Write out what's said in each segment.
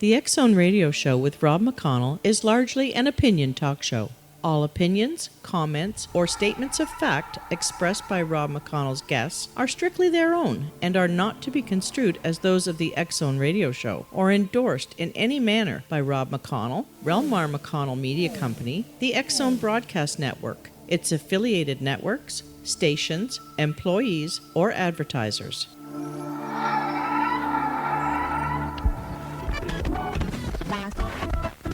The X Zone Radio Show with Rob McConnell is largely an opinion talk show. All opinions, comments, or statements of fact expressed by Rob McConnell's guests are strictly their own and are not to be construed as those of the X Zone Radio Show or endorsed in any manner by Rob McConnell, REL-MAR McConnell Media Company, the X Zone Broadcast Network, its affiliated networks, stations, employees, or advertisers.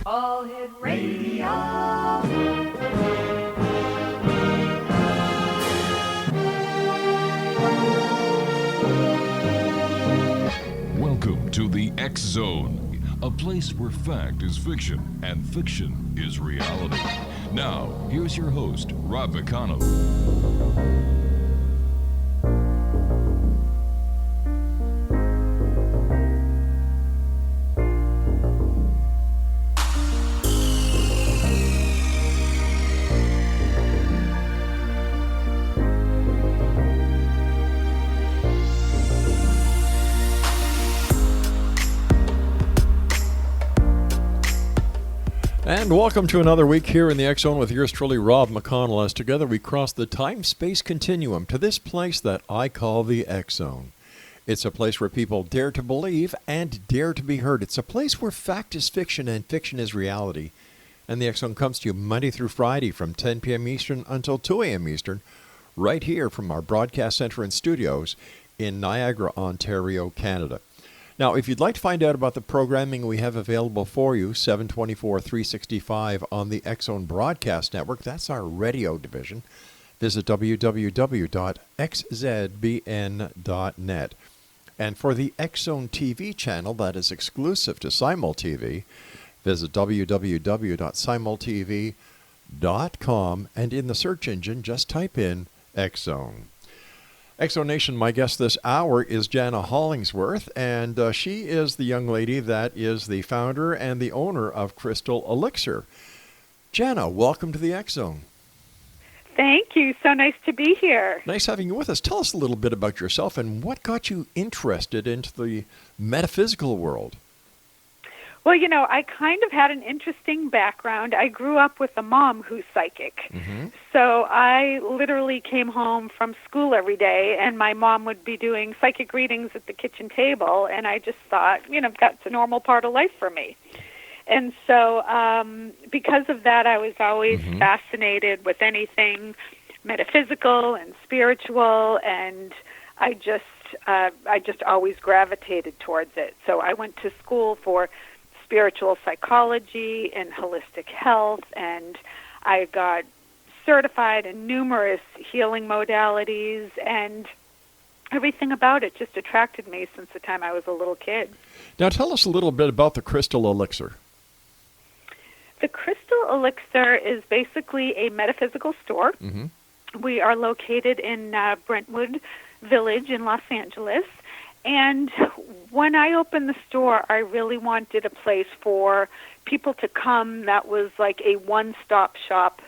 All Hit Radio. Welcome to the X Zone, a place where fact is fiction and fiction is reality. Now, here's your host, Rob McConnell. And welcome to another week here in the X Zone with yours truly, Rob McConnell, as together we cross the time-space continuum to this place that I call the X Zone. It's a place where people dare to believe and dare to be heard. It's a place where fact is fiction and fiction is reality. And the X Zone comes to you Monday through Friday from 10 p.m. Eastern until 2 a.m. Eastern, right here from our broadcast center and studios in Niagara, Ontario, Canada. Now, if you'd like to find out about the programming we have available for you, 724-365 on the X Zone Broadcast Network, that's our radio division, visit www.xzbn.net. And for the X Zone TV channel that is exclusive to SimulTV, visit www.simultv.com, and in the search engine, just type in X Zone. X Zone Nation, my guest this hour is JANA Hollingsworth, and she is the young lady that is the founder and the owner of Crystal Elixir. JANA, welcome to the X Zone. Thank you. So nice to be here. Nice having you with us. Tell us a little bit about yourself and what got you interested into the metaphysical world. Well, you know, I kind of had an interesting background. I grew up with a mom who's psychic. Mm-hmm. So I literally came home from school every day, and my mom would be doing psychic readings at the kitchen table, and I just thought, you know, that's a normal part of life for me. And so because of that, I was always fascinated with anything metaphysical and spiritual, and I just always gravitated towards it. So I went to school for spiritual psychology and holistic health, and I got certified in numerous healing modalities, and everything about it just attracted me since the time I was a little kid. Now tell us a little bit about the Crystal Elixir. The Crystal Elixir is basically a metaphysical store. Mm-hmm. We are located in Brentwood Village in Los Angeles. And when I opened the store, I really wanted a place for people to come that was like a one-stop shop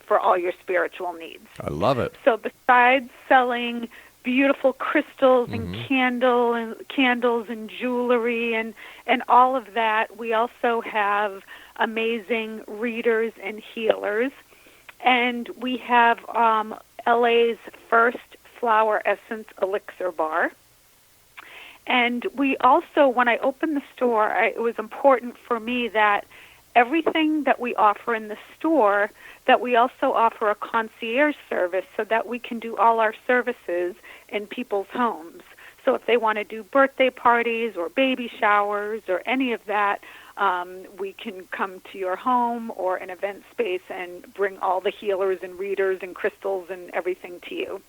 for all your spiritual needs. I love it. So besides selling beautiful crystals and candles and jewelry and all of that, we also have amazing readers and healers. And we have LA's first flower essence elixir bar. And we also, when I opened the store, it was important for me that everything that we offer in the store, that we also offer a concierge service so that we can do all our services in people's homes. So if they want to do birthday parties or baby showers or any of that, we can come to your home or an event space and bring all the healers and readers and crystals and everything to you.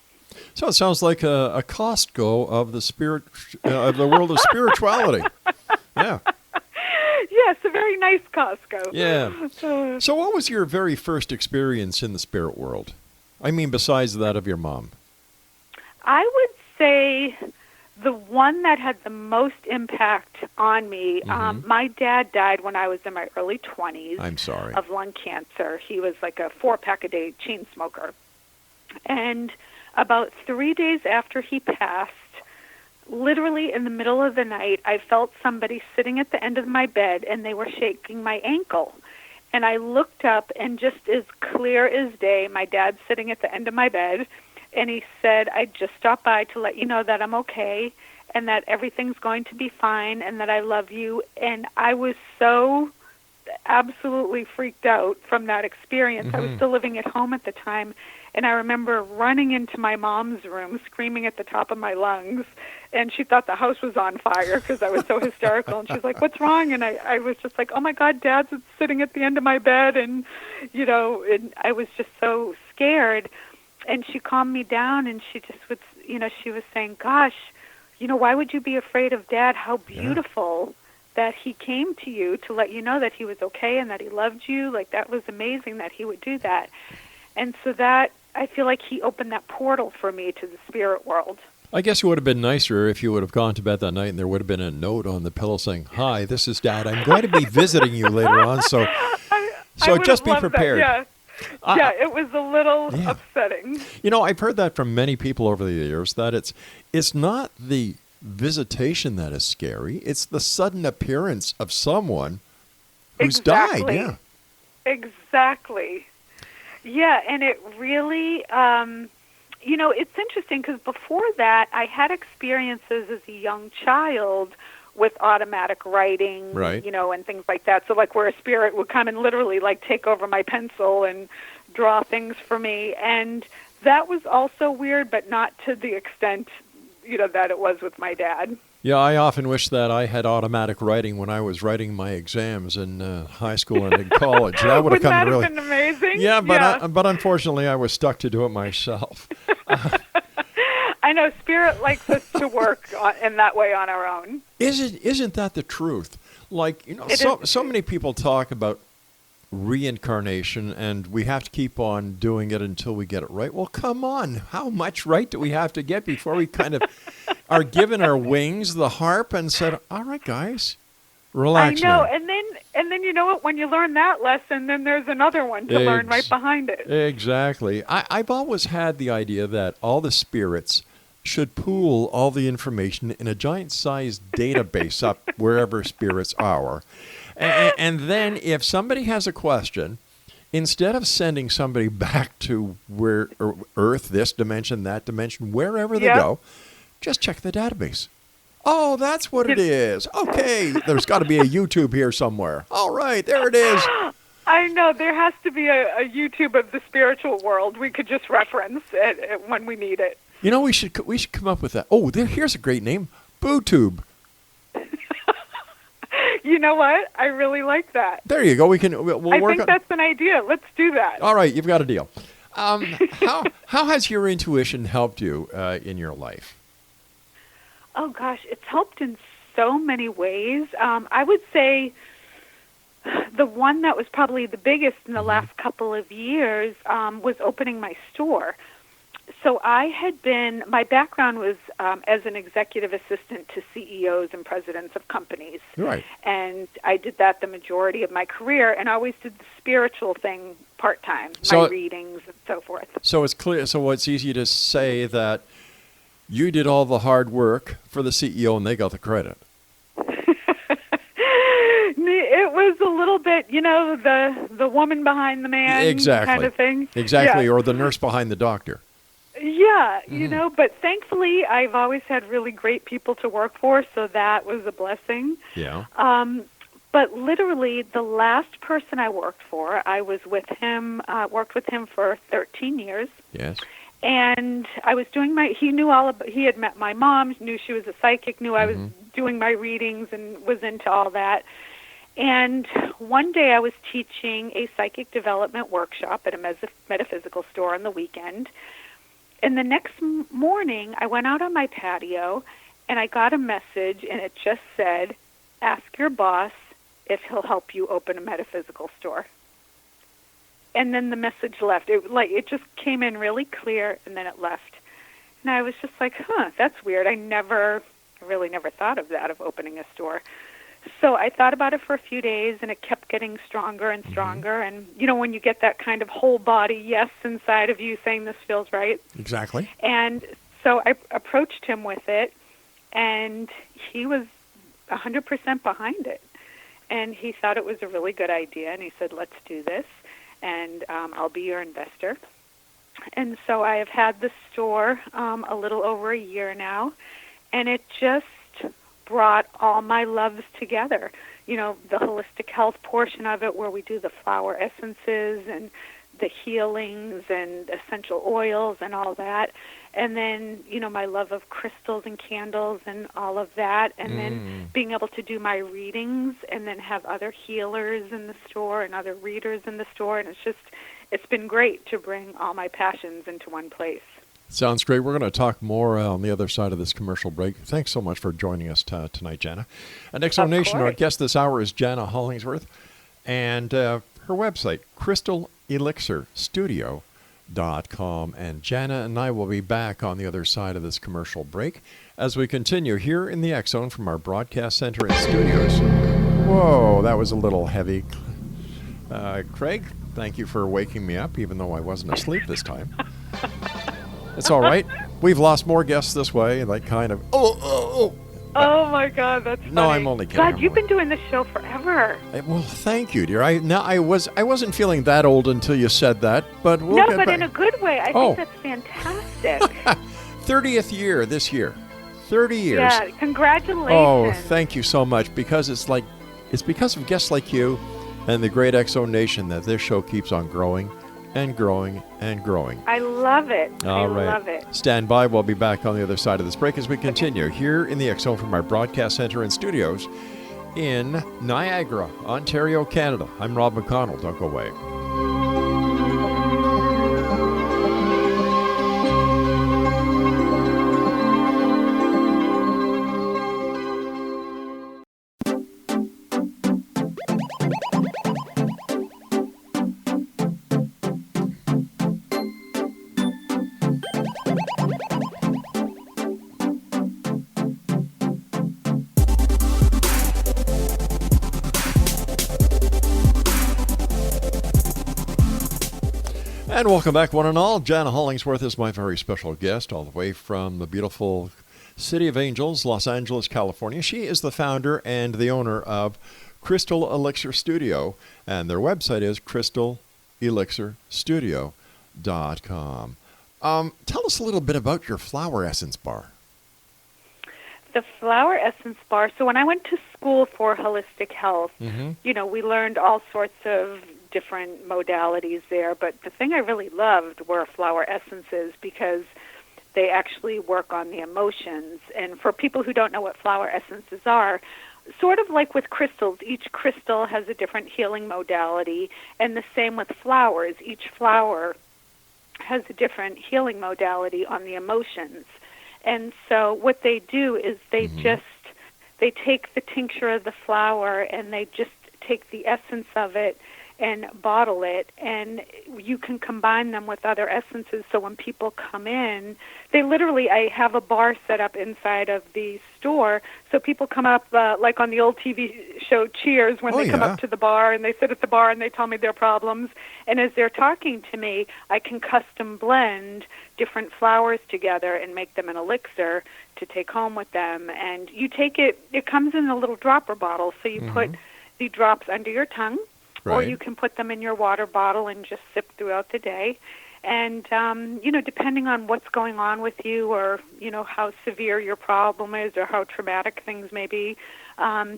So it sounds like a Costco of the spirit of the world of spirituality. Yeah. Yes, a very nice Costco. Yeah. So what was your very first experience in the spirit world? I mean, besides that of your mom. I would say the one that had the most impact on me, my dad died when I was in my early 20s. I'm sorry. Of lung cancer. He was like a 4-pack-a-day chain smoker. And about 3 days after he passed, literally in the middle of the night, I felt somebody sitting at the end of my bed, and they were shaking my ankle. And I looked up, and just as clear as day, my dad's sitting at the end of my bed, and he said, I just stopped by to let you know that I'm okay and that everything's going to be fine and that I love you. And I was so absolutely freaked out from that experience. I was still living at home at the time, and I remember running into my mom's room, screaming at the top of my lungs, and she thought the house was on fire because I was so hysterical. And she's like, what's wrong? And I was just like, oh, my God, Dad's sitting at the end of my bed. And, and I was just so scared. And she calmed me down, and she just would, she was saying, gosh, why would you be afraid of Dad? How beautiful that he came to you to let you know that he was okay and that he loved you. Like, that was amazing that he would do that. And so that, I feel like he opened that portal for me to the spirit world. I guess it would have been nicer if you would have gone to bed that night and there would have been a note on the pillow saying, hi, this is Dad. I'm going to be visiting you later on, so just be prepared. That, yeah, it was a little upsetting. I've heard that from many people over the years, that it's not the visitation that is scary. It's the sudden appearance of someone who's died. Yeah. Exactly. Yeah, and it really, it's interesting because before that, I had experiences as a young child with automatic writing, right, and things like that. So, like, where a spirit would come and literally, like, take over my pencil and draw things for me. And that was also weird, but not to the extent, that it was with my dad. Yeah, I often wish that I had automatic writing when I was writing my exams in high school and in college. That would have come really. Wouldn't that have been amazing? Yeah, but unfortunately, I was stuck to do it myself. I know Spirit likes us to work in that way on our own. Isn't that the truth? Like, so many people talk about reincarnation, and we have to keep on doing it until we get it right. Well, come on. How much right do we have to get before we kind of are given our wings, the harp, and said, all right, guys, relax I know, now. and then you know what? When you learn that lesson, then there's another one to learn right behind it. Exactly. I've always had the idea that all the spirits should pool all the information in a giant-sized database up wherever spirits are. And then if somebody has a question, instead of sending somebody back to where Earth, this dimension, that dimension, wherever they go, just check the database. Oh, that's what it is. Okay, there's got to be a YouTube here somewhere. All right, there it is. I know. There has to be a YouTube of the spiritual world we could just reference it when we need it. We should come up with that. Oh, here's a great name, BooTube. You know what? I really like that. There you go. We'll I work think that's an idea. Let's do that. All right, you've got a deal. How has your intuition helped you in your life? Oh, gosh, it's helped in so many ways. I would say the one that was probably the biggest in the last couple of years was opening my store. So my background was as an executive assistant to CEOs and presidents of companies. Right. And I did that the majority of my career, and I always did the spiritual thing part-time, my readings and so forth. So it's clear. So it's easy to say that you did all the hard work for the CEO and they got the credit. It was a little bit, the woman behind the man kind of thing. Exactly, or the nurse behind the doctor. Yeah, but thankfully I've always had really great people to work for, so that was a blessing. Yeah. But literally the last person I worked for, I was with him, worked with him for 13 years. Yes. And I was doing he had met my mom, knew she was a psychic, knew I was doing my readings and was into all that. And one day I was teaching a psychic development workshop at a metaphysical store on the weekend. And the next morning I went out on my patio and I got a message, and it just said, ask your boss if he'll help you open a metaphysical store. And then the message left. It just came in really clear, and then it left. And I was just like, that's weird. I really never thought of that, of opening a store. So I thought about it for a few days, and it kept getting stronger and stronger. And, when you get that kind of whole body yes inside of you saying this feels right. Exactly. And so I approached him with it, And he was 100% behind it. And he thought it was a really good idea, and he said, let's do this, and I'll be your investor. And so I have had the store a little over a year now, and it just brought all my loves together. You know, the holistic health portion of it, where we do the flower essences and the healings and essential oils and all that. And then, you know, my love of crystals and candles and all of that. And then being able to do my readings and then have other healers in the store and other readers in the store. And it's been great to bring all my passions into one place. Sounds great. We're going to talk more on the other side of this commercial break. Thanks so much for joining us tonight, Jana. And X Zone Nation, our guest this hour is JANA Hollingsworth. And her website, crystalelixirstudio.com. And JANA and I will be back on the other side of this commercial break as we continue here in the X Zone from our broadcast center and studios. Whoa, that was a little heavy. Craig, thank you for waking me up, even though I wasn't asleep this time. It's all right. We've lost more guests this way, like kind of, Oh my God, that's funny. No, I'm only kidding. God, you've been doing this show forever. Well, thank you, dear. I wasn't feeling that old until you said that, but we'll get back. In a good way. I think that's fantastic. 30th year this year. 30 years. Yeah, congratulations. Oh, thank you so much, because it's because of guests like you and the great X Zone Nation that this show keeps on growing and growing and growing. I love it. All right. I love it. Stand by. We'll be back on the other side of this break as we continue here in the X Zone from our broadcast center and studios in Niagara, Ontario, Canada. I'm Rob McConnell. Don't go away. And welcome back, one and all. JANA Hollingsworth is my very special guest, all the way from the beautiful City of Angels, Los Angeles, California. She is the founder and the owner of Crystal Elixir Studio, and their website is crystalelixirstudio.com. Tell us a little bit about your flower essence bar. The flower essence bar. So when I went to school for holistic health, you know, we learned all sorts of different modalities there, but the thing I really loved were flower essences, because they actually work on the emotions. And for people who don't know what flower essences are, sort of like with crystals, each crystal has a different healing modality, and the same with flowers. Each flower has a different healing modality on the emotions. And so what they do is they take the tincture of the flower and they just take the essence of it and bottle it, and you can combine them with other essences. So when people come in, I have a bar set up inside of the store, so people come up, like on the old TV show Cheers, when they come up to the bar, and they sit at the bar and they tell me their problems, and as they're talking to me, I can custom blend different flowers together and make them an elixir to take home with them. And you take it comes in a little dropper bottle, so you put the drops under your tongue, or you can put them in your water bottle and just sip throughout the day. And, you know, depending on what's going on with you, or, you know, how severe your problem is or how traumatic things may be,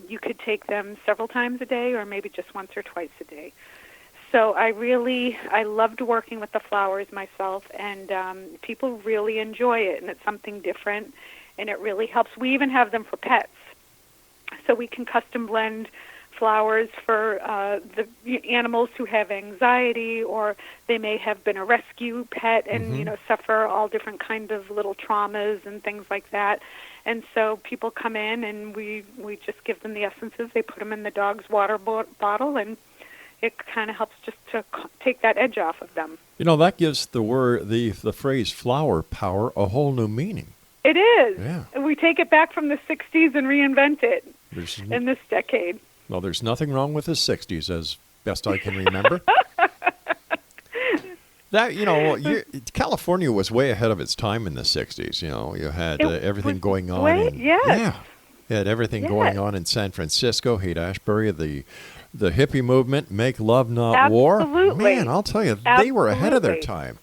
you could take them several times a day or maybe just once or twice a day. So I loved working with the flowers myself, and people really enjoy it, and it's something different, and it really helps. We even have them for pets. So we can custom blend flowers for the animals who have anxiety, or they may have been a rescue pet and you know, suffer all different kinds of little traumas and things like that. And so people come in and we just give them the essences. They put them in the dog's water bottle, and it kind of helps just to take that edge off of them. You know, that gives the phrase flower power a whole new meaning. It is. Yeah. We take it back from the 60s and reinvent it in this decade. Well, there's nothing wrong with the 60s, as best I can remember. That, California was way ahead of its time in the 60s. You had everything going on. Yes. You had everything going on in San Francisco, Haight-Ashbury, the hippie movement, Make Love Not War. Absolutely. Man, I'll tell you, they were ahead of their time.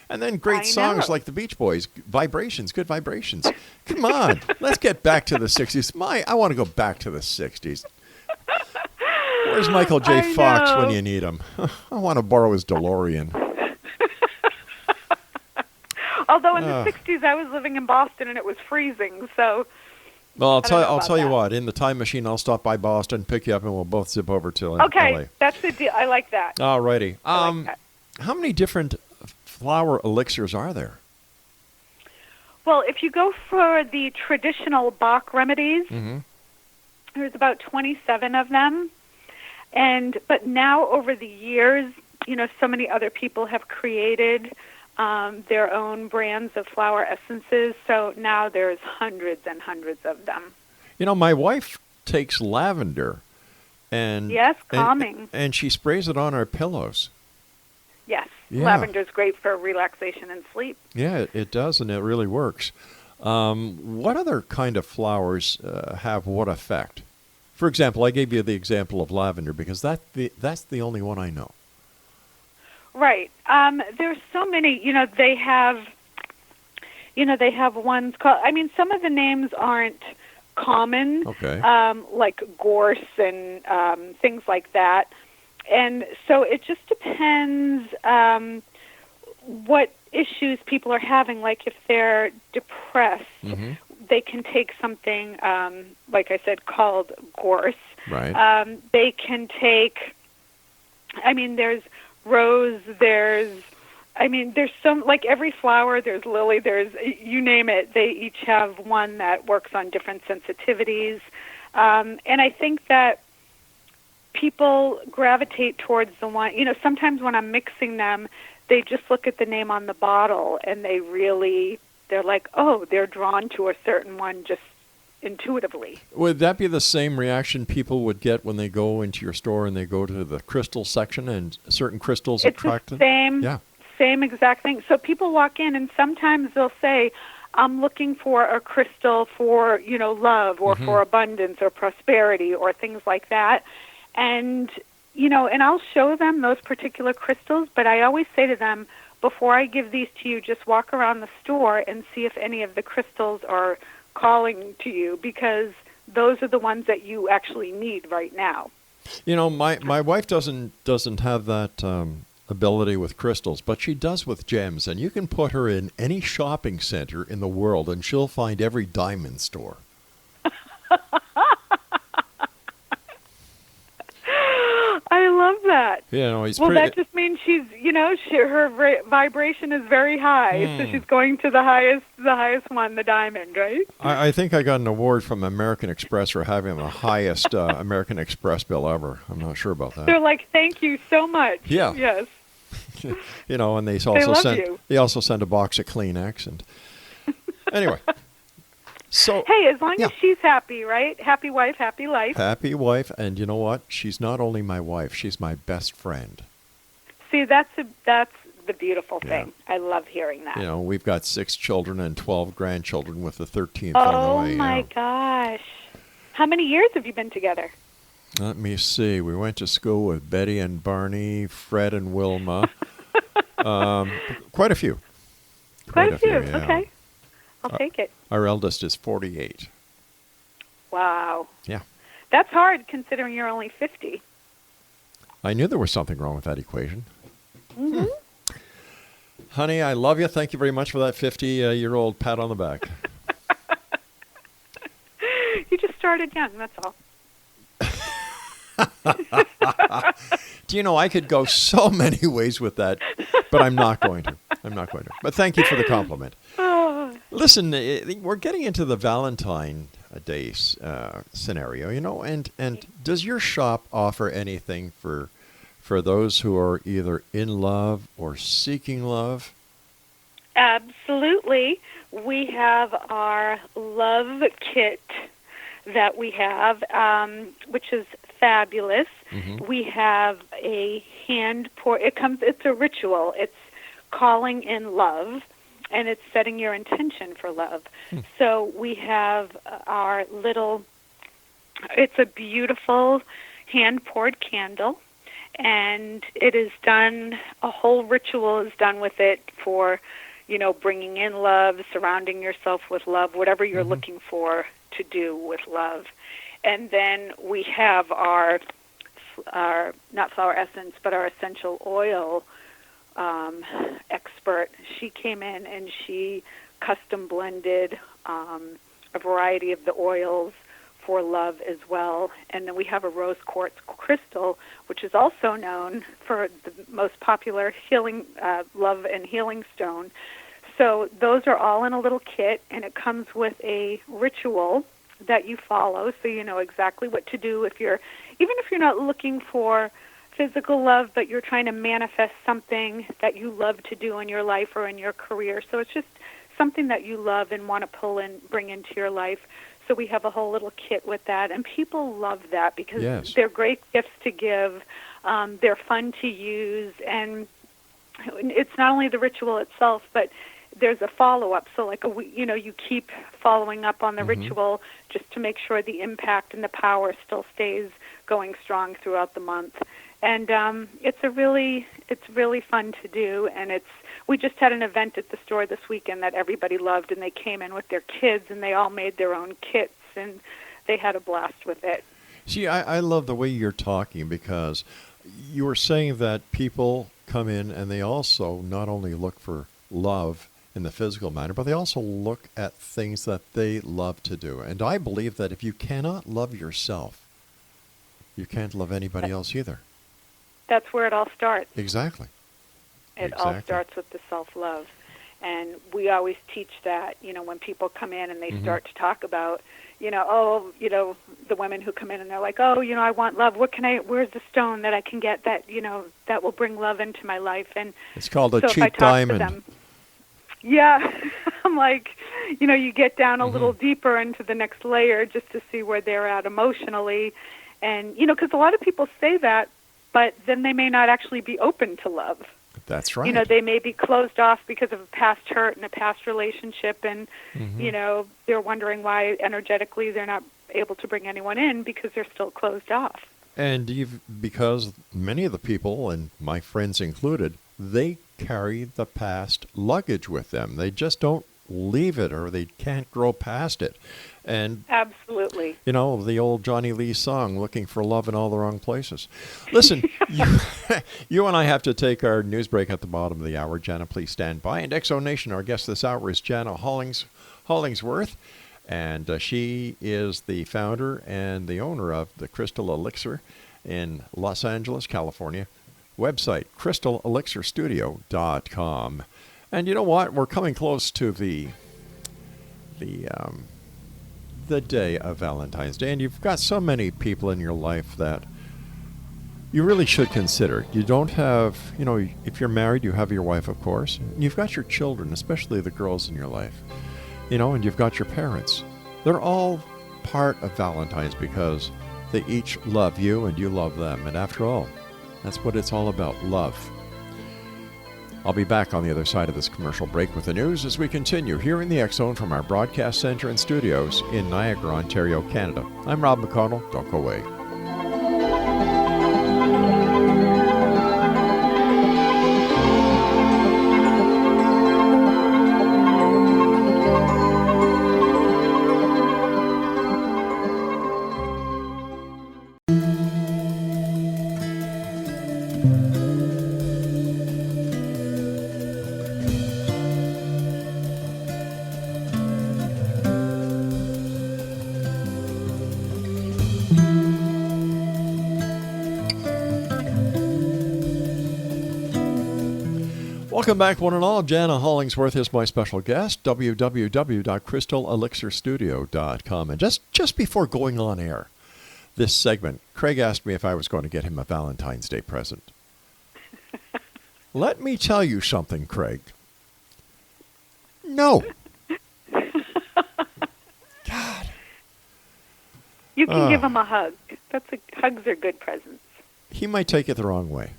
And then great songs like the Beach Boys, Vibrations, Good Vibrations. Come on, let's get back to the 60s. I want to go back to the 60s. Where's Michael J. Fox when you need him? I want to borrow his DeLorean. Although in the 60s I was living in Boston and it was freezing, so... Well, I'll tell you what. In the time machine, I'll stop by Boston, pick you up, and we'll both zip over to LA. Okay, that's the deal. I like that. All righty. I like that. How many different flower elixirs are there? Well, if you go for the traditional Bach remedies, there's about 27 of them. But now over the years, so many other people have created their own brands of flower essences. So now there's hundreds and hundreds of them. My wife takes lavender and calming. And she sprays it on our pillows. Yes. Yeah. Lavender's great for relaxation and sleep. Yeah, it does, and it really works. What other kind of flowers have what effect? For example, I gave you the example of lavender because that's the only one I know. Right. There's so many. They have ones called. Some of the names aren't common. Okay. Like gorse and things like that. And so it just depends what issues people are having. Like if they're depressed, they can take something, like I said, called gorse. Right. They can take, there's rose, there's some, like every flower, there's lily, there's, you name it, they each have one that works on different sensitivities. And I think that people gravitate towards the one, sometimes when I'm mixing them, they just look at the name on the bottle and they're like, oh, they're drawn to a certain one just intuitively. Would that be the same reaction people would get when they go into your store and they go to the crystal section and certain crystals attract them? It's the same exact thing. So people walk in and sometimes they'll say, I'm looking for a crystal for, love or for abundance or prosperity or things like that. And, and I'll show them those particular crystals, but I always say to them, before I give these to you, just walk around the store and see if any of the crystals are calling to you, because those are the ones that you actually need right now. My wife doesn't have that ability with crystals, but she does with gems, and you can put her in any shopping center in the world and she'll find every diamond store. I love that. That just means she's, her vibration is very high, so she's going to the highest one, the diamond, right? I think I got an award from American Express for having the highest American Express bill ever. I'm not sure about that. They're like, thank you so much. Yeah. Yes. And they also send a box of Kleenex, and anyway. So, hey, as long as she's happy, right? Happy wife, happy life. Happy wife, and you know what? She's not only my wife; she's my best friend. See, that's the beautiful thing. I love hearing that. We've got 6 children and 12 grandchildren, with the 13th on the way. Oh my gosh! How many years have you been together? Let me see. We went to school with Betty and Barney, Fred and Wilma. Quite a few. Quite a few. Yeah. Okay. I'll take it. Our eldest is 48. Wow. Yeah. That's hard considering you're only 50. I knew there was something wrong with that equation. Honey, I love you. Thank you very much for that 50-year-old pat on the back. You just started young, that's all. Do you know, I could go so many ways with that, but I'm not going to. But thank you for the compliment. Listen, we're getting into the Valentine Day scenario, and does your shop offer anything for those who are either in love or seeking love? Absolutely. We have our love kit that we have, which is fabulous. We have a hand pour. It's a ritual. It's calling in love, and it's setting your intention for love. So we have our little, it's a beautiful hand-poured candle, and it is done, a whole ritual is done with it for, bringing in love, surrounding yourself with love, whatever you're looking for to do with love. And then we have our not flower essence, but our essential oil expert. She came in and she custom blended a variety of the oils for love as well. And then we have a rose quartz crystal, which is also known for the most popular healing, love and healing stone. So those are all in a little kit, and it comes with a ritual that you follow, so you know exactly what to do even if you're not looking for physical love, but you're trying to manifest something that you love to do in your life or in your career. So it's just something that you love and want to pull and bring into your life. So we have a whole little kit with that, and people love that because they're great gifts to give. They're fun to use, and it's not only the ritual itself, but there's a follow-up. So you keep following up on the ritual just to make sure the impact and the power still stays going strong throughout the month. And it's really fun to do. And we just had an event at the store this weekend that everybody loved, and they came in with their kids, and they all made their own kits, and they had a blast with it. See, I love the way you're talking, because you were saying that people come in and they also not only look for love in the physical manner, but they also look at things that they love to do. And I believe that if you cannot love yourself, you can't love anybody else either. That's where it all starts. Exactly. It all starts with the self-love. And we always teach that, when people come in and they start to talk about, the women who come in and they're like, I want love. Where's the stone that I can get that, that will bring love into my life? And it's called a cheap diamond. Yeah, I'm like, you get down a little deeper into the next layer just to see where they're at emotionally. And, because a lot of people say that, but then they may not actually be open to love. That's right. They may be closed off because of a past hurt and a past relationship, and, they're wondering why energetically they're not able to bring anyone in because they're still closed off. And because many of the people, and my friends included, they carry the past luggage with them. They just don't leave it, or they can't grow past it. And absolutely, the old Johnny Lee song, "Looking for Love in All the Wrong Places." Listen, you and I have to take our news break at the bottom of the hour. Jana, please stand by. And Exo Nation, our guest this hour is Jana Hollingsworth, and she is the founder and the owner of the Crystal Elixir in Los Angeles, California. Website, crystalelixirstudio.com. And you know what? We're coming close to the day of Valentine's Day, and you've got so many people in your life that you really should consider. You don't have, if you're married, you have your wife, of course. You've got your children, especially the girls in your life, and you've got your parents. They're all part of Valentine's because they each love you and you love them. And after all, that's what it's all about, love. I'll be back on the other side of this commercial break with the news as we continue here in the X-Zone from our broadcast center and studios in Niagara, Ontario, Canada. I'm Rob McConnell. Don't go away. Welcome back, one and all. Jana Hollingsworth is my special guest, www.crystalelixirstudio.com. And just before going on air, this segment, Craig asked me if I was going to get him a Valentine's Day present. Let me tell you something, Craig. No. God. You can give him a hug. Hugs are good presents. He might take it the wrong way.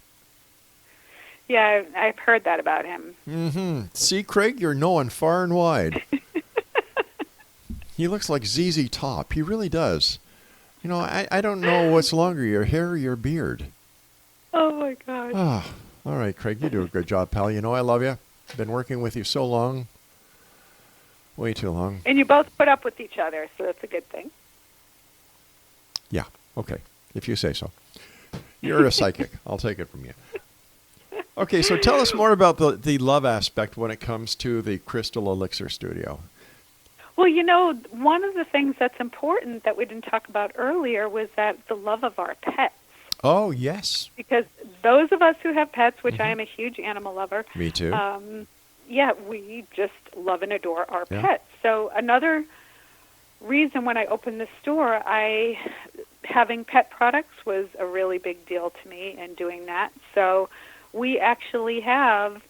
Yeah, I've heard that about him. Mm-hmm. See, Craig, you're knowing far and wide. He looks like ZZ Top. He really does. You know, I don't know what's longer, your hair or your beard. Oh, my God. Ah, all right, Craig, you do a good job, pal. You know I love you. Been working with you so long. Way too long. And you both put up with each other, so that's a good thing. Yeah, okay, if you say so. You're a psychic. I'll take it from you. Okay, so tell us more about the love aspect when it comes to the Crystal Elixir Studio. Well, you know, one of the things that's important that we didn't talk about earlier was that the love of our pets. Oh, yes. Because those of us who have pets, which I am a huge animal lover. Me too. Yeah, we just love and adore our pets. So another reason when I opened the store, having pet products was a really big deal to me and doing that. So we actually have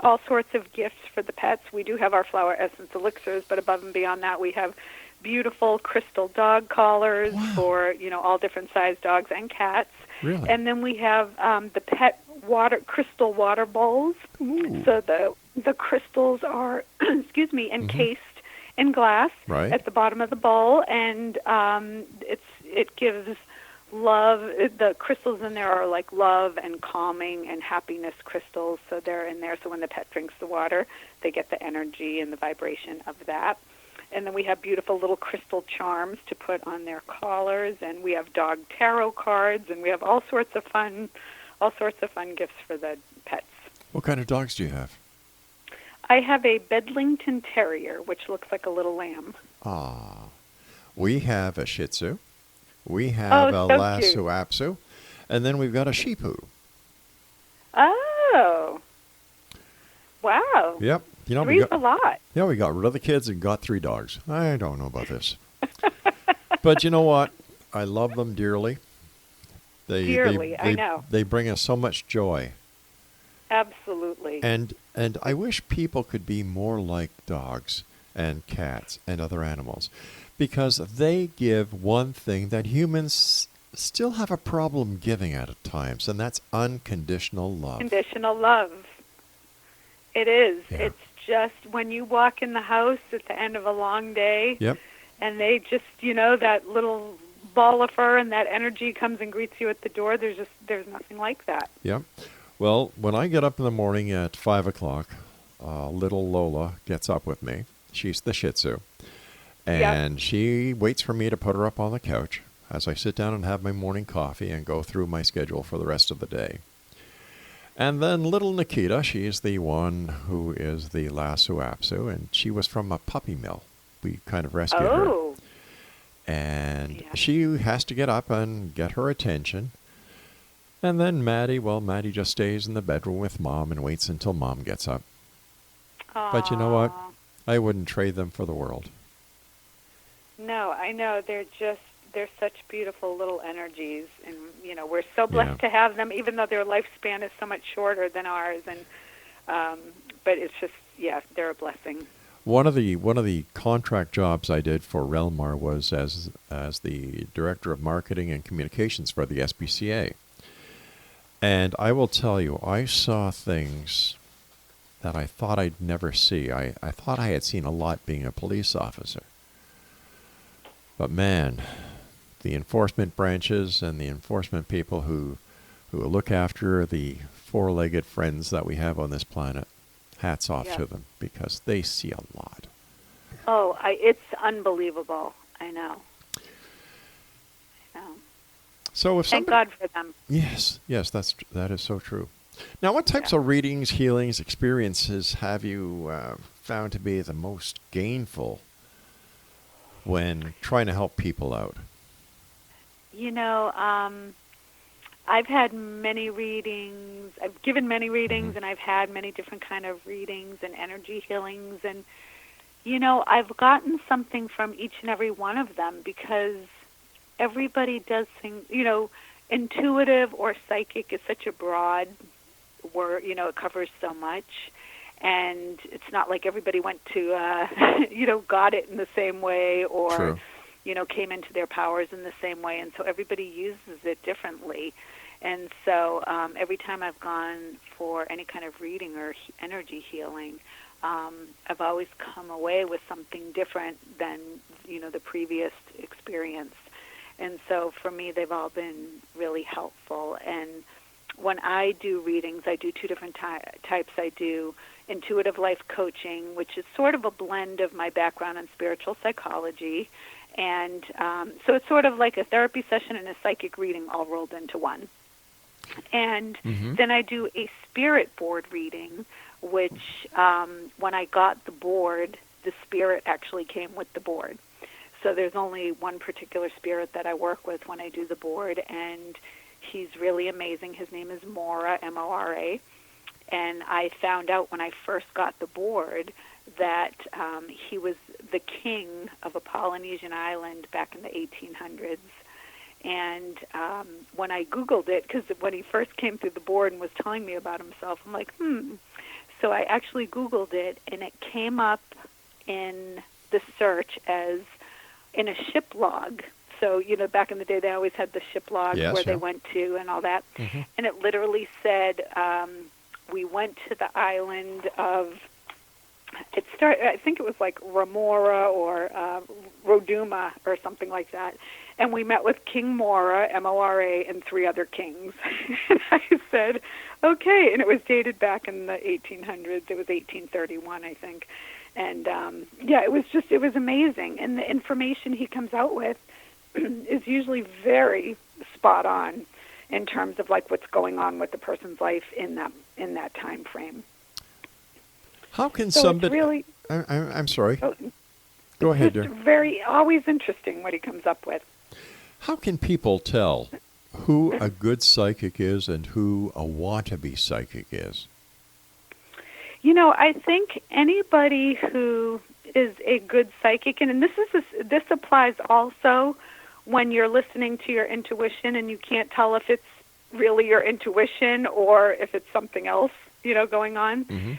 all sorts of gifts for the pets. We do have our flower essence elixirs, but above and beyond that, we have beautiful crystal dog collars for, you know, all different sized dogs and cats. Really? And then we have the pet crystal water bowls. Ooh. So the crystals are, encased in glass at the bottom of the bowl, and it gives love. The crystals in there are like love and calming and happiness crystals, so they're in there. So when the pet drinks the water, they get the energy and the vibration of that. And then we have beautiful little crystal charms to put on their collars, and we have dog tarot cards, and we have all sorts of fun gifts for the pets. What kind of dogs do you have? I have a Bedlington Terrier, which looks like a little lamb. Ah, we have a Shih Tzu. We have a Lhasa Apso, and then we've got a Sheepoo. Oh, wow! Yep. You know, Three's a lot. Yeah, we got rid of the kids and got 3 dogs. I don't know about this, but you know what? I love them dearly. I know. They bring us so much joy. Absolutely. And I wish people could be more like dogs and cats and other animals, because they give one thing that humans still have a problem giving at times, and that's unconditional love. Unconditional love. It is. Yeah. It's just when you walk in the house at the end of a long day, and they just, you know, that little ball of fur and that energy comes and greets you at the door, there's nothing like that. Yep. Well, when I get up in the morning at 5 o'clock, little Lola gets up with me. She's the Shih Tzu. And she waits for me to put her up on the couch as I sit down and have my morning coffee and go through my schedule for the rest of the day. And then little Nikita, she's the one who is the Lhasa Apso, and she was from a puppy mill. We kind of rescued her. And she has to get up and get her attention. And then Maddie just stays in the bedroom with Mom and waits until Mom gets up. Aww. But you know what? I wouldn't trade them for the world. No, I know. They're such beautiful little energies, and you know, we're so blessed to have them, even though their lifespan is so much shorter than ours. And but it's just, they're a blessing. One of the contract jobs I did for REL-MAR was as the director of marketing and communications for the SPCA. And I will tell you, I saw things that I thought I'd never see. I thought I had seen a lot being a police officer. But man, the enforcement branches and the enforcement people who look after the 4-legged friends that we have on this planet, hats off to them, because they see a lot. Oh, it's unbelievable. I know. So if Thank God for them. Yes, that is so true. Now, what types of readings, healings, experiences have you found to be the most gainful when trying to help people out? You know, I've had many readings. I've given many readings, and I've had many different kind of readings and energy healings. And, you know, I've gotten something from each and every one of them, because everybody does things, you know, intuitive or psychic is such a broad word, you know, it covers so much. And it's not like everybody went to, you know, got it in the same way, or, came into their powers in the same way, and so everybody uses it differently. And so every time I've gone for any kind of reading or energy healing, I've always come away with something different than, the previous experience. And so for me, they've all been really helpful. And when I do readings, I do two different types. I do intuitive life coaching, which is sort of a blend of my background in spiritual psychology. And so it's sort of like a therapy session and a psychic reading all rolled into one. And then I do a spirit board reading, which when I got the board, the spirit actually came with the board. So there's only one particular spirit that I work with when I do the board, and he's really amazing. His name is Mora, M-O-R-A. And I found out when I first got the board that he was the king of a Polynesian island back in the 1800s. And when I Googled it, because when he first came through the board and was telling me about himself, I'm like, So I actually Googled it, and it came up in the search as in a ship log. So, back in the day, they always had the ship logs they went to and all that. And it literally said, we went to the island of, I think it was like Ramora or Roduma or something like that. And we met with King Mora, M-O-R-A, and 3 other kings. And I said, okay. And it was dated back in the 1800s. It was 1831, I think. And, it was amazing. And the information he comes out with is usually very spot on in terms of like what's going on with the person's life in that time frame. How can so somebody... It's really, I'm sorry. Go ahead, dear. It's always interesting what he comes up with. How can people tell who a good psychic is and who a wannabe psychic is? I think anybody who is a good psychic, and this applies also when you're listening to your intuition and you can't tell if it's really your intuition or if it's something else, going on.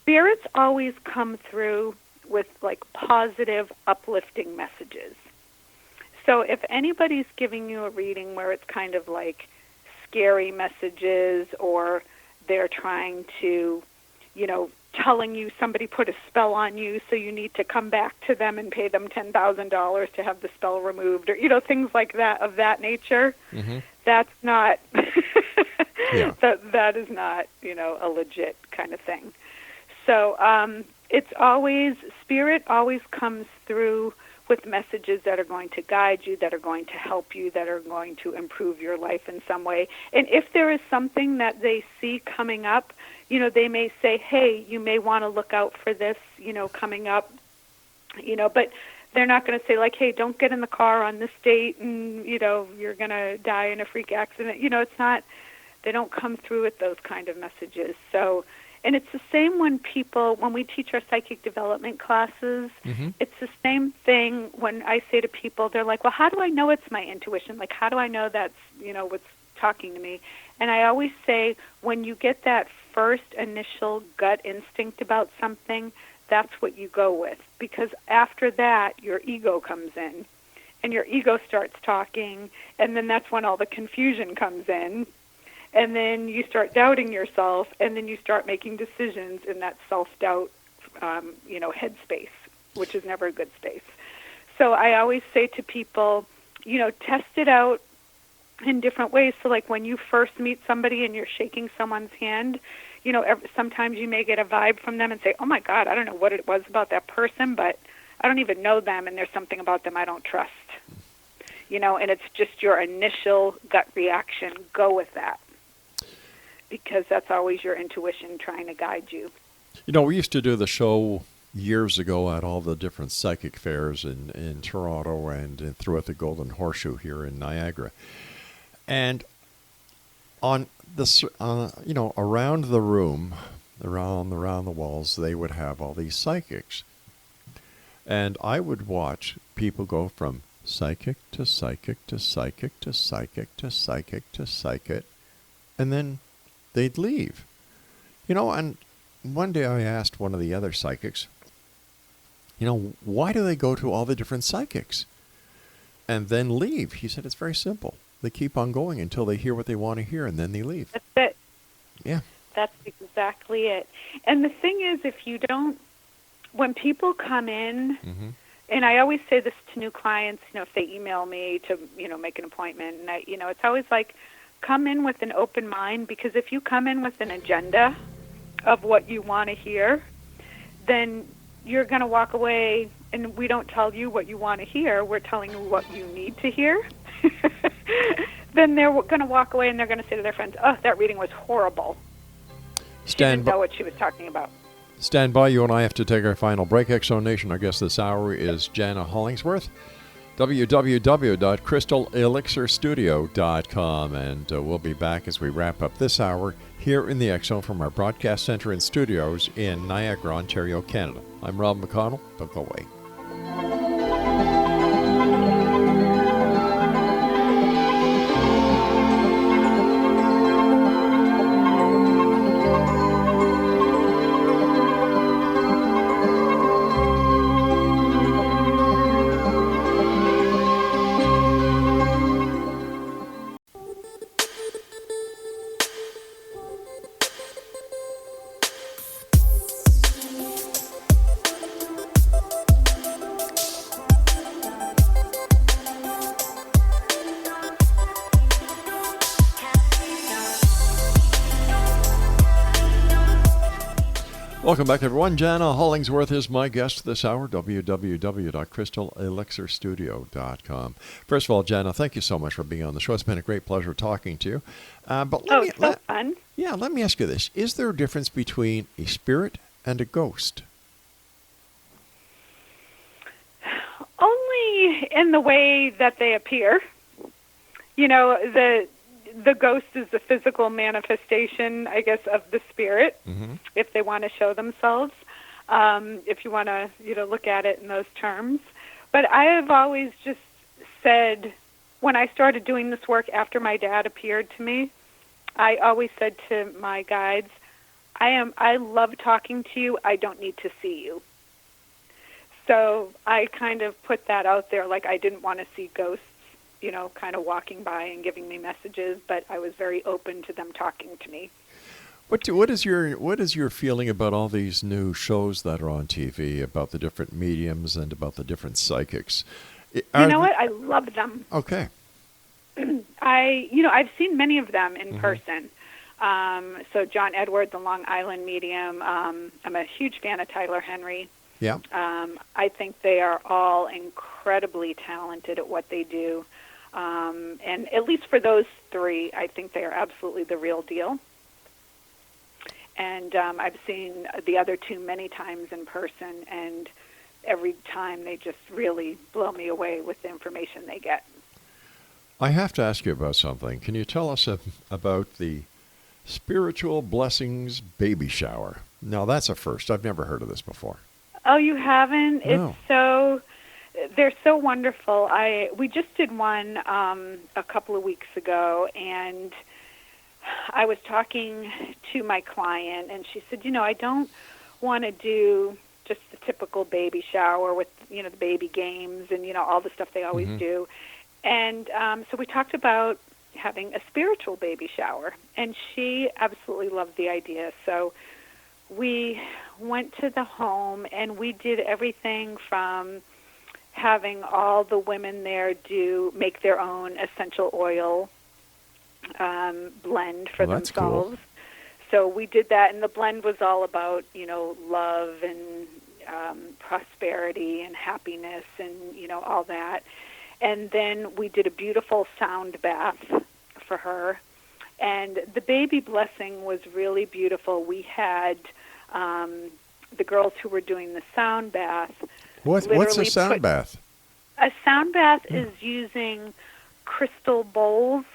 Spirits always come through with like positive, uplifting messages. So if anybody's giving you a reading where it's kind of like scary messages, or they're trying to, telling you somebody put a spell on you, so you need to come back to them and pay them $10,000 to have the spell removed, or, things like that, of that nature, that's not, that is not, a legit kind of thing. So it's always, spirit always comes through with messages that are going to guide you, that are going to help you, that are going to improve your life in some way. And if there is something that they see coming up, they may say, hey, you may want to look out for this, coming up, but they're not going to say like, hey, don't get in the car on this date and, you're going to die in a freak accident. It's not, they don't come through with those kind of messages. So, and it's the same when we teach our psychic development classes, it's the same thing when I say to people, they're like, well, how do I know it's my intuition? Like, how do I know that's, what's talking to me? And I always say, when you get that first initial gut instinct about something, that's what you go with. Because after that, your ego comes in, and your ego starts talking, and then that's when all the confusion comes in. And then you start doubting yourself, and then you start making decisions in that self-doubt, headspace, which is never a good space. So I always say to people, test it out in different ways. So like when you first meet somebody and you're shaking someone's hand, sometimes you may get a vibe from them and say, oh my God, I don't know what it was about that person, but I don't even know them, and there's something about them I don't trust. And it's just your initial gut reaction. Go with that, because that's always your intuition trying to guide you. We used to do the show years ago at all the different psychic fairs in Toronto and throughout the Golden Horseshoe here in Niagara. And on this, around the room, around the walls, they would have all these psychics. And I would watch people go from psychic to psychic to psychic to psychic to psychic to psychic, and then they'd leave. And one day I asked one of the other psychics, why do they go to all the different psychics? and then leave. He said it's very simple. They keep on going until they hear what they want to hear, and then they leave. That's it. Yeah. That's exactly it. And the thing is, if you don't, when people come in, and I always say this to new clients, if they email me to, make an appointment, and it's always like, come in with an open mind, because if you come in with an agenda of what you want to hear, then you're going to walk away, and we don't tell you what you want to hear. We're telling you what you need to hear. Then they're going to walk away, and they're going to say to their friends, oh, that reading was horrible. She didn't know what she was talking about. Stand by. You and I have to take our final break. Exo Nation, our guest this hour is JANA Hollingsworth. www.crystalelixirstudio.com, and we'll be back as we wrap up this hour here in the X-Zone from our broadcast center and studios in Niagara, Ontario, Canada. I'm Rob McConnell. Don't go away. Welcome back, everyone. JANA Hollingsworth is my guest this hour, www.crystalelixirstudio.com. First of all, JANA, thank you so much for being on the show. It's been a great pleasure talking to you. Fun. Yeah, let me ask you this. Is there a difference between a spirit and a ghost? Only in the way that they appear. The ghost is the physical manifestation, I guess, of the spirit, if they want to show themselves, if you want to, look at it in those terms. But I have always just said, when I started doing this work after my dad appeared to me, I always said to my guides, I love talking to you. I don't need to see you. So I kind of put that out there, like I didn't want to see ghosts, kind of walking by and giving me messages, but I was very open to them talking to me. What is your feeling about all these new shows that are on TV about the different mediums and about the different psychics? What? I love them. Okay. I've seen many of them in person. So John Edward, the Long Island medium. I'm a huge fan of Tyler Henry. Yeah. I think they are all incredibly talented at what they do. And at least for those three, I think they are absolutely the real deal. And I've seen the other two many times in person, and every time they just really blow me away with the information they get. I have to ask you about something. Can you tell us about the Spiritual Blessings Baby Shower? Now, that's a first. I've never heard of this before. Oh, you haven't? No. They're so wonderful. We just did one a couple of weeks ago, and I was talking to my client, and she said, I don't want to do just the typical baby shower with, the baby games and, all the stuff they always do. And so we talked about having a spiritual baby shower, and she absolutely loved the idea. So we went to the home, and we did everything from having all the women there make their own essential oil blend for that's themselves. Cool. So we did that, and the blend was all about, love and prosperity and happiness and, all that. And then we did a beautiful sound bath for her. And the baby blessing was really beautiful. We had the girls who were doing the sound bath. What's a sound bath? A sound bath is using crystal bowls,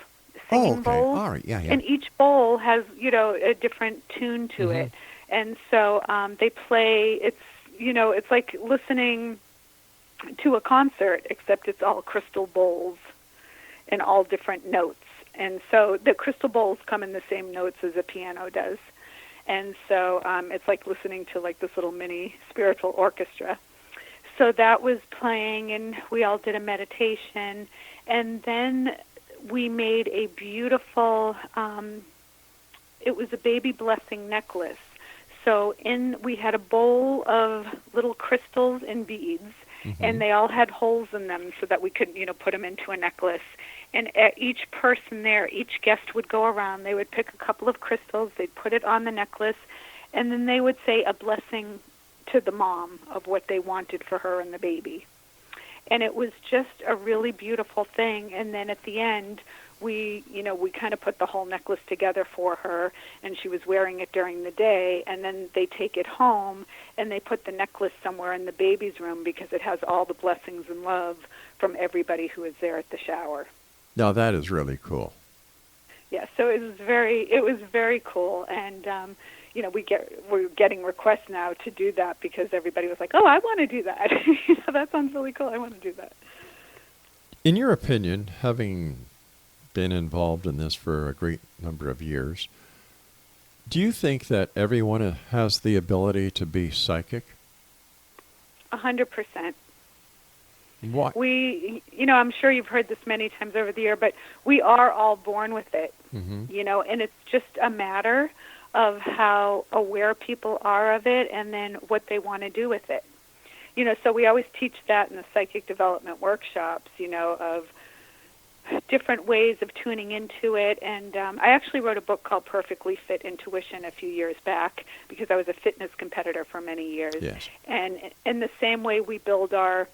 singing bowls. All right. Yeah. And each bowl has, a different tune to it. And so they play, it's like listening to a concert, except it's all crystal bowls and all different notes. And so the crystal bowls come in the same notes as a piano does. And so it's like listening to like this little mini spiritual orchestra. so that was playing, and we all did a meditation. And then we made a beautiful, it was a baby blessing necklace. So we had a bowl of little crystals and beads, and they all had holes in them so that we could, put them into a necklace. And each person there, each guest would go around. They would pick a couple of crystals. They'd put it on the necklace, and then they would say a blessing to the mom of what they wanted for her and the baby. And it was just a really beautiful thing. And then at the end, we kind of put the whole necklace together for her, and she was wearing it during the day. And then they take it home, and they put the necklace somewhere in the baby's room because it has all the blessings and love from everybody who was there at the shower. Now, that is really cool. Yeah, so it was very cool. And, we're getting requests now to do that because everybody was like, oh, I want to do that. That sounds really cool. I want to do that. In your opinion, having been involved in this for a great number of years, do you think that everyone has the ability to be psychic? 100%. Why? I'm sure you've heard this many times over the year, but we are all born with it, and it's just a matter of how aware people are of it and then what they want to do with it. So we always teach that in the psychic development workshops, of different ways of tuning into it. And I actually wrote a book called Perfectly Fit Intuition a few years back because I was a fitness competitor for many years. Yes. And in the same way we build our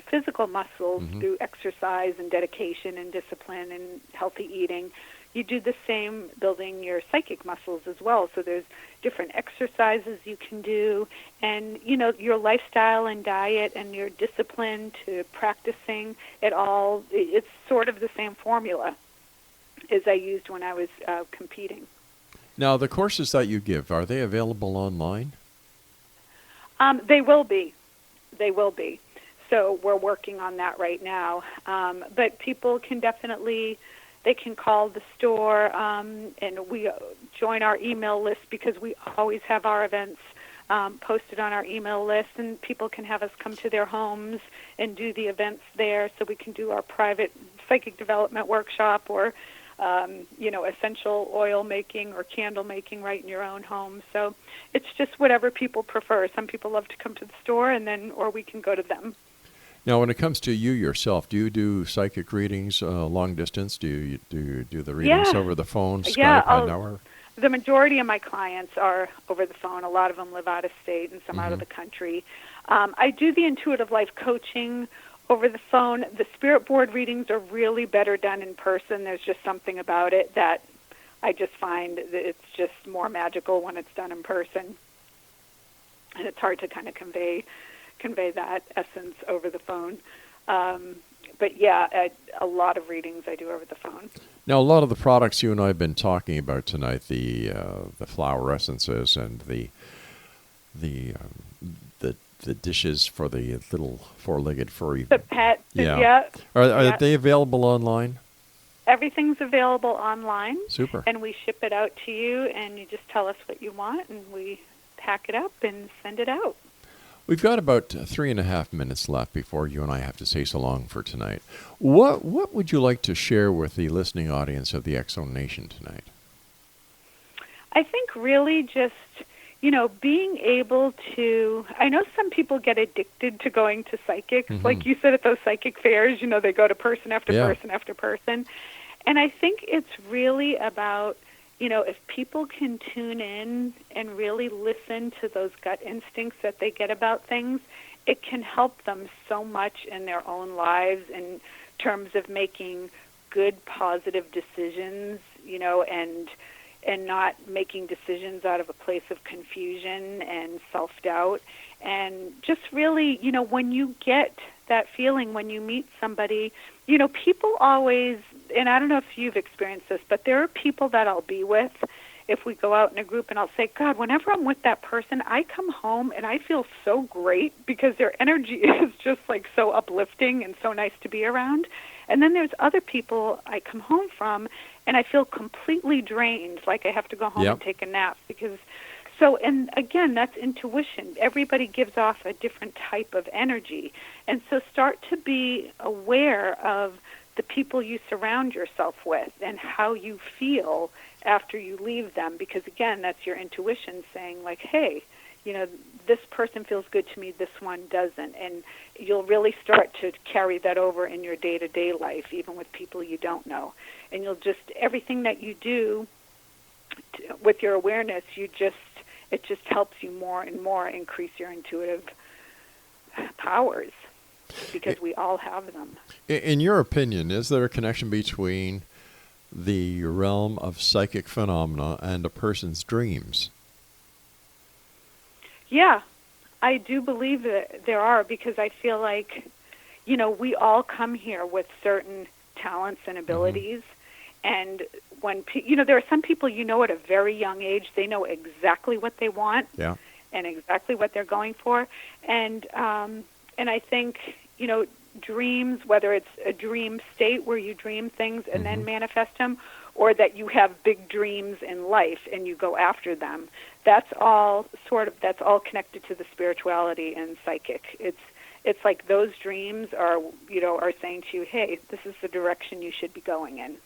physical muscles through exercise and dedication and discipline and healthy eating, you do the same building your psychic muscles as well. So there's different exercises you can do, and your lifestyle and diet and your discipline to practicing it all, it's sort of the same formula as I used when I was competing. Now, the courses that you give, are they available online? They will be. So we're working on that right now. But people can definitely, they can call the store, and we join our email list because we always have our events posted on our email list, and people can have us come to their homes and do the events there, so we can do our private psychic development workshop or, essential oil making or candle making right in your own home. So it's just whatever people prefer. Some people love to come to the store, or we can go to them. Now, when it comes to you yourself, do you do psychic readings long distance? Do you do the readings over the phone, Skype, I know? The majority of my clients are over the phone. A lot of them live out of state and some out of the country. I do the intuitive life coaching over the phone. The spirit board readings are really better done in person. There's just something about it that I just find that it's just more magical when it's done in person. And it's hard to kind of convey that essence over the phone. But yeah, a lot of readings I do over the phone. Now, a lot of the products you and I have been talking about tonight, the flower essences and the dishes for the little four-legged furry. The pet. Yeah. Are they available online? Everything's available online. Super. And we ship it out to you, and you just tell us what you want, and we pack it up and send it out. We've got about 3.5 minutes left before you and I have to say so long for tonight. What would you like to share with the listening audience of the X-Zone Nation tonight? I think really just, being able to, I know some people get addicted to going to psychics. Like you said at those psychic fairs, they go to person after person after person. And I think it's really about, if people can tune in and really listen to those gut instincts that they get about things, it can help them so much in their own lives in terms of making good, positive decisions, and not making decisions out of a place of confusion and self-doubt. And just really, when you get that feeling when you meet somebody, people always, and I don't know if you've experienced this, but there are people that I'll be with if we go out in a group, and I'll say, God, whenever I'm with that person, I come home and I feel so great because their energy is just like so uplifting and so nice to be around. And then there's other people I come home from and I feel completely drained, like I have to go home and take a nap because So, and again, that's intuition. Everybody gives off a different type of energy. And so start to be aware of the people you surround yourself with and how you feel after you leave them, because again, that's your intuition saying like, hey, this person feels good to me, this one doesn't. And you'll really start to carry that over in your day-to-day life, even with people you don't know. And you'll just, everything that you do with your awareness, it just helps you more and more increase your intuitive powers, because we all have them. In your opinion, is there a connection between the realm of psychic phenomena and a person's dreams? Yeah, I do believe that there are, because I feel like, we all come here with certain talents and abilities. And when, there are some people, at a very young age, they know exactly what they want and exactly what they're going for. And I think, dreams, whether it's a dream state where you dream things and then manifest them, or that you have big dreams in life and you go after them, that's all connected to the spirituality and psychic. It's like those dreams are saying to you, hey, this is the direction you should be going in.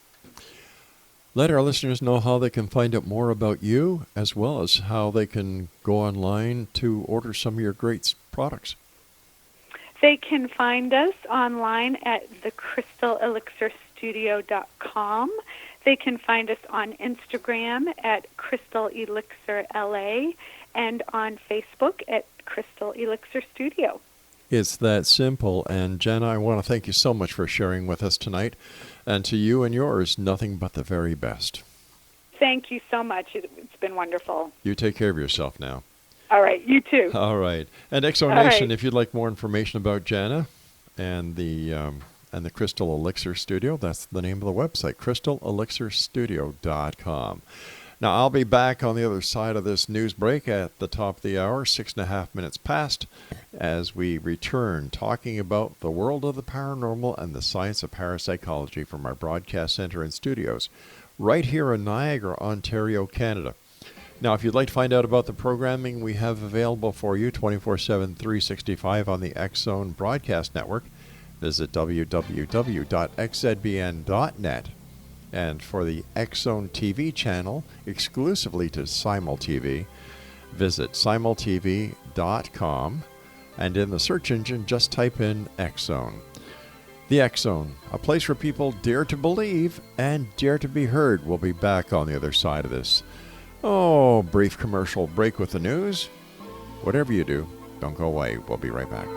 Let our listeners know how they can find out more about you, as well as how they can go online to order some of your great products. They can find us online at thecrystalelixirstudio.com. They can find us on Instagram at Crystal Elixir LA and on Facebook at Crystal Elixir Studio. It's that simple. And Jana, I want to thank you so much for sharing with us tonight. And to you and yours, nothing but the very best. Thank you so much. It's been wonderful. You take care of yourself now. All right, you too. All right. And Exonation, if you'd like more information about Jana and the Crystal Elixir Studio, that's the name of the website, crystalelixirstudio.com. Now, I'll be back on the other side of this news break at the top of the hour, 6.5 minutes past, as we return talking about the world of the paranormal and the science of parapsychology from our broadcast center and studios right here in Niagara, Ontario, Canada. Now, if you'd like to find out about the programming we have available for you 24/7, 365 on the X-Zone Broadcast Network, visit www.xzbn.net. And for the X-Zone TV channel, exclusively to Simul TV, visit simultv.com, and in the search engine, just type in X-Zone. The X-Zone, a place where people dare to believe and dare to be heard. We'll be back on the other side of this. Brief commercial break with the news. Whatever you do, don't go away. We'll be right back.